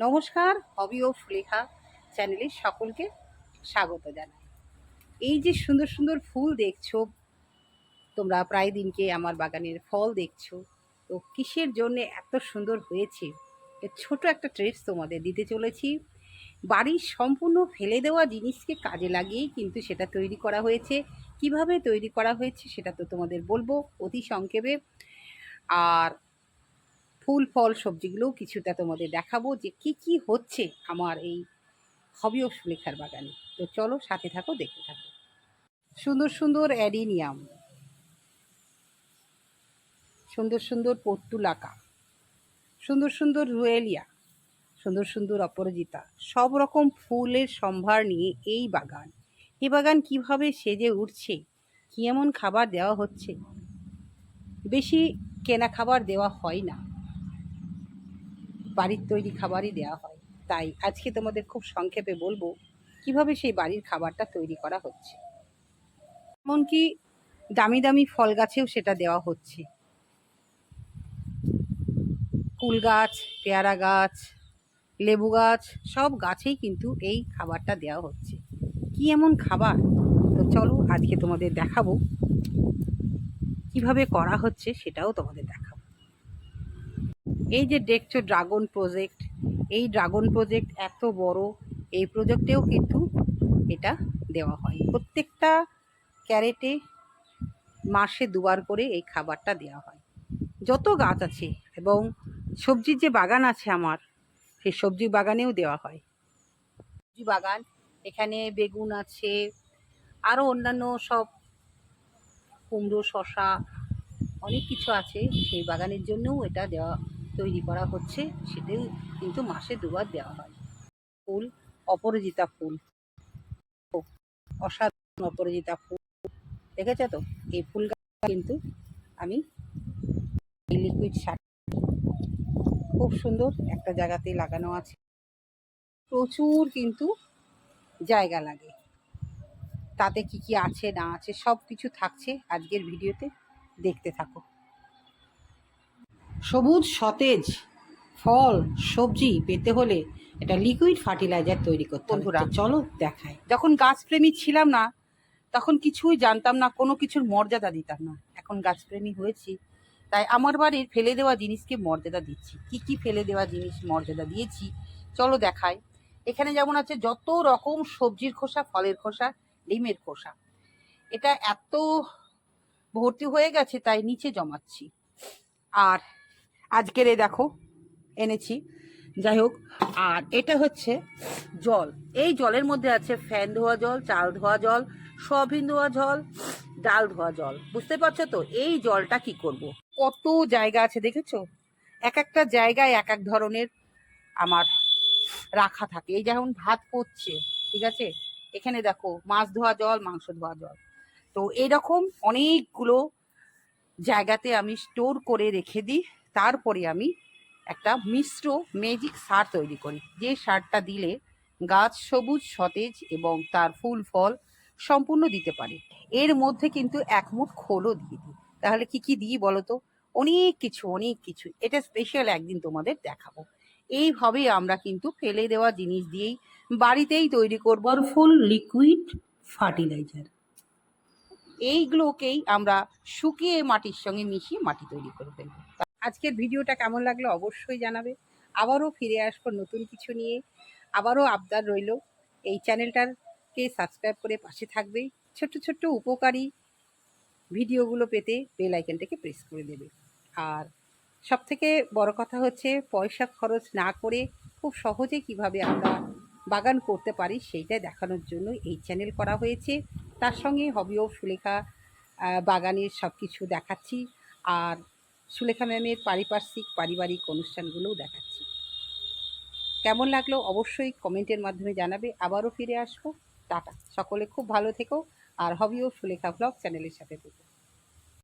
নমস্কার, হবি ও সুলেখা চ্যানেলে সকলকে স্বাগত জানাই। এই যে সুন্দর সুন্দর ফুল দেখছো, তোমরা প্রায় দিনকে আমার বাগানের ফল দেখছো, তো কিসের জন্য এত সুন্দর হয়েছে এর ছোট একটা ট্রেস তোমাদের দিতে চলেছি। বাড়ির সম্পূর্ণ ফেলে দেওয়া জিনিসকে কাজে লাগিয়েই কিন্তু সেটা তৈরি করা হয়েছে। কিভাবে তৈরি করা হয়েছে সেটা তো তোমাদের বলবো অতি সংক্ষেপে। আর ফুল ফল সবজিগুলোও কিছুটা তোমাদের দেখাবো যে কি কি হচ্ছে আমার এই হবি ও সুলেখার বাগানে। তো চলো সাথে থাকো, দেখতে থাকো। সুন্দর সুন্দর অ্যাডিনিয়াম, সুন্দর সুন্দর পর্তুলাকা, সুন্দর সুন্দর রুয়েলিয়া, সুন্দর সুন্দর অপরাজিতা, সব রকম ফুলের সম্ভার নিয়ে এই বাগান। এই বাগান কীভাবে সেজে উঠছে, কী এমন খাবার দেওয়া হচ্ছে। বেশি কেনা খাবার দেওয়া হয় না, বাড়ির তৈরি খাবারই দেওয়া হয়। তাই আজকে তোমাদের খুব সংক্ষেপে বলবো কিভাবে সেই বাড়ির খাবারটা তৈরি করা হচ্ছে। এমনকি দামি দামি ফল গাছেও সেটা দেওয়া হচ্ছে। কুল গাছ, পেয়ারা গাছ, লেবু গাছ, সব গাছেই কিন্তু এই খাবারটা দেওয়া হচ্ছে। কি এমন খাবার, তো চলো আজকে তোমাদের দেখাবো কিভাবে করা হচ্ছে, সেটাও তোমাদের দেখাবো। এই যে দেখছো ড্রাগন প্রজেক্ট, এই ড্রাগন প্রজেক্ট এত বড়, এই প্রজেক্টেও কিন্তু এটা দেওয়া হয়। প্রত্যেকটা ক্যারেটে মাসে দুবার করে এই খাবারটা দেওয়া হয়। যত গাছ আছে এবং সবজির যে বাগান আছে আমার, সেই সবজি বাগানেও দেওয়া হয়। সবজি বাগান, এখানে বেগুন আছে, আরও অন্যান্য সব কুমড়ো, শশা, অনেক কিছু আছে। সেই বাগানের জন্যও এটা দেওয়া তৈরি করা হচ্ছে, সেটাও কিন্তু মাসে দুবার দেওয়া হয়। ফুল, অপরাজিতা ফুল, অসাধারণ অপরাজিতা ফুল, দেখেছো তো? এই ফুল গাছ কিন্তু আমি লিকুইড সার খুব সুন্দর একটা জায়গাতেই লাগানো আছে। প্রচুর কিন্তু জায়গা লাগে, তাতে কি কি আছে না আছে সব কিছু থাকছে আজকের ভিডিওতে, দেখতে থাকো। সবুজ সতেজ ফল সবজি পেতে হলে এটা লিকুইড ফার্টিলাইজার তৈরি করতে হবে। বন্ধুরা চলো দেখাই। যখন গাছপ্রেমী ছিলাম না, তখন কিছুই জানতাম না, কোনো কিছুর মর্যাদা দিতাম না। এখন গাছপ্রেমী হয়েছি, তাই আমার বাড়ির ফেলে দেওয়া জিনিসকে মর্যাদা দিচ্ছি। কি কি ফেলে দেওয়া জিনিস মর্যাদা দিয়েছি চলো দেখাই। এখানে যেমন আছে যত রকম সবজির খোসা, ফলের খোসা, ডিমের খোসা, এটা এত ভর্তি হয়ে গেছে তাই নিচে জমাচ্ছি। আর আজকের এই দেখো এনেছি, যাই হোক। আর এটা হচ্ছে জল, এই জলের মধ্যে আছে ফ্যান ধোয়া জল, চাল ধোয়া জল, সয়াবিন ধোয়া জল, ডাল ধোয়া জল। বুঝতে পারছো তো এই জলটা কি করব? কত জায়গা আছে দেখেছো, এক একটা জায়গায় এক এক ধরনের আমার রাখা থাকে। এই যেমন ভাত করছে, ঠিক আছে, এখানে দেখো মাছ ধোয়া জল, মাংস ধোয়া জল। তো এরকম অনেকগুলো জায়গাতে আমি স্টোর করে রেখে দিই। তারপরে আমি একটা মিশ্র ম্যাজিক সার তৈরি করি, যে সারটা দিলে গাছ সবুজ সতেজ এবং তার ফুল ফল সম্পূর্ণ দিতে পারে। এর মধ্যে কিন্তু এক মুঠ খোলও দিয়ে দিই। তাহলে কি কি দিই বলো তো? অনেক কিছু, অনেক কিছু। এটা স্পেশাল একদিন তোমাদের দেখাবো। এইভাবে আমরা কিন্তু ফেলে দেওয়া জিনিস দিয়েই বাড়িতেই তৈরি করব ফুল লিকুইড ফার্টিলাইজার। এইগুলোকেই আমরা শুকিয়ে মাটির সঙ্গে মিশিয়ে মাটি তৈরি করে ফেলব। আজকের ভিডিওটা কেমন লাগলো অবশ্যই জানাবে। আবারও ফিরে আসবো নতুন কিছু নিয়ে। আবারও আবদার রইল, এই চ্যানেলটাকে সাবস্ক্রাইব করে পাশে থাকবে। ছোট্ট ছোট্ট উপকারী ভিডিওগুলো পেতে বেল আইকনটাকে প্রেস করে দেবে। আর সবথেকে বড় কথা হচ্ছে, পয়সা খরচ না করে খুব সহজে কিভাবে আমরা বাগান করতে পারি সেইটাই দেখানোর জন্য এই চ্যানেল করা হয়েছে। তার সঙ্গে হবি ও সুলেখা বাগানের সব কিছু দেখাচ্ছি, আর সুলেখা ম্যামের পারিবারিক অনুষ্ঠানগুলোও দেখাচ্ছি। কেমন লাগলো অবশ্যই কমেন্টের মাধ্যমে জানাবে। আবারও ফিরে আসবো। টাটা, সকলে খুব ভালো থেকো আর হবি ও সুলেখা ব্লগ চ্যানেলের সাথে থেকো।